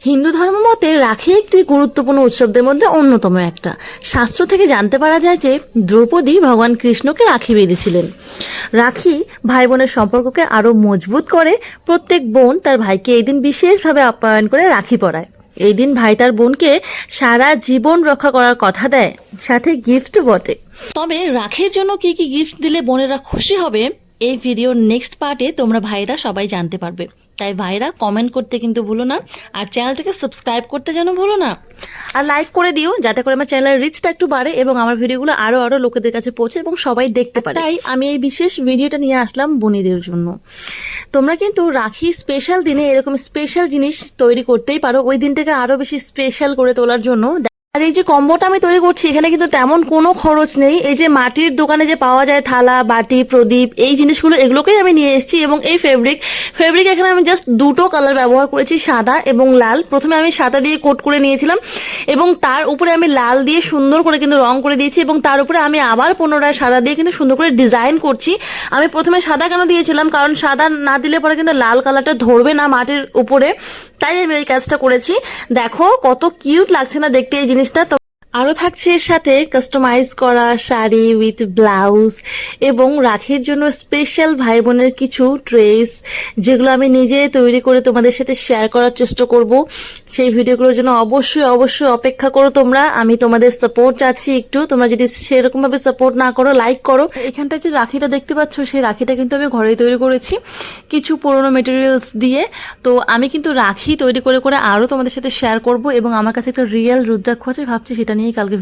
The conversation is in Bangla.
হিন্দু ধর্ম মতে রাখি একটি গুরুত্বপূর্ণ উৎসবদের মধ্যে অন্যতম একটা। শাস্ত্র থেকে জানতে পারা যায় যে দ্রৌপদী ভগবান কৃষ্ণকে রাখি বেঁধেছিলেন। রাখি ভাই বোনের সম্পর্ককে আরও মজবুত করে। প্রত্যেক বোন তার ভাইকে এই দিন বিশেষভাবে আপ্যায়ন করে রাখি পরায়। এই দিন ভাই তার বোনকে সারা জীবন রক্ষা করার কথা দেয়, সাথে গিফট বটে। তবে রাখির জন্য কি কি গিফট দিলে বোনেরা খুশি হবে, এই ভিডিওর নেক্সট পার্টে তোমরা ভাইরা সবাই জানতে পারবে। তাই ভাইরা কমেন্ট করতে কিন্তু ভুলো না, আর চ্যানেলটাকে সাবস্ক্রাইব করতে যেন ভুলো না, আর লাইক করে দিও যাতে করে আমার চ্যানেলের রিচটা একটু বাড়ে এবং আমার ভিডিওগুলো আরো লোকেদের কাছে পৌঁছে এবং সবাই দেখতে পারে। তাই আমি এই বিশেষ ভিডিওটা নিয়ে আসলাম বোনেদের জন্য। তোমরা কিন্তু রাখি স্পেশাল দিনে এরকম স্পেশাল জিনিস তৈরি করতেই পারো, ওই দিনটাকে আরো বেশি স্পেশাল করে তোলার জন্য। আর এই যে কম্বোটা আমি তৈরি করছি, এখানে কিন্তু তেমন কোনো খরচ নেই। এই যে মাটির দোকানে যে পাওয়া যায় থালা, বাটি, প্রদীপ, এই জিনিসগুলো এগুলোকেই আমি নিয়ে এসেছি। এবং এই ফেব্রিক এখানে আমি জাস্ট দুটো কালার ব্যবহার করেছি, সাদা এবং লাল। প্রথমে আমি সাদা দিয়ে কোট করে নিয়েছিলাম এবং তার উপরে আমি লাল দিয়ে সুন্দর করে কিন্তু রং করে দিয়েছি এবং তার উপরে আমি আবার পুনরায় সাদা দিয়ে কিন্তু সুন্দর করে ডিজাইন করছি। আমি প্রথমে সাদা কেন দিয়েছিলাম, কারণ সাদা না দিলে পরে কিন্তু লাল কালারটা ধরবে না মাটির উপরে, তাই আমি এই কাজটা করেছি। দেখো কত কিউট লাগছে না দেখতে এই জিনিসটা। তো আরও থাকছে এর সাথে কাস্টমাইজ করা শাড়ি উইথ ব্লাউজ এবং রাখির জন্য স্পেশাল ভাই বোনের কিছু ড্রেস, যেগুলো আমি নিজে তৈরি করে তোমাদের সাথে শেয়ার করার চেষ্টা করব। সেই ভিডিওগুলোর জন্য অবশ্যই অপেক্ষা করো তোমরা। আমি তোমাদের সাপোর্ট চাচ্ছি একটু। তোমরা যদি সেরকমভাবে সাপোর্ট না করো, লাইক করো। এখানটায় যে রাখিটা দেখতে পাচ্ছ, সেই রাখিটা কিন্তু আমি ঘরেই তৈরি করেছি কিছু পুরোনো মেটেরিয়ালস দিয়ে। তো আমি কিন্তু রাখি তৈরি করে আরও তোমাদের সাথে শেয়ার করব এবং আমার কাছে একটা রিয়েল রুদ্রাক্ষ আছে, ভাবছি সেটা নিয়েই কালকে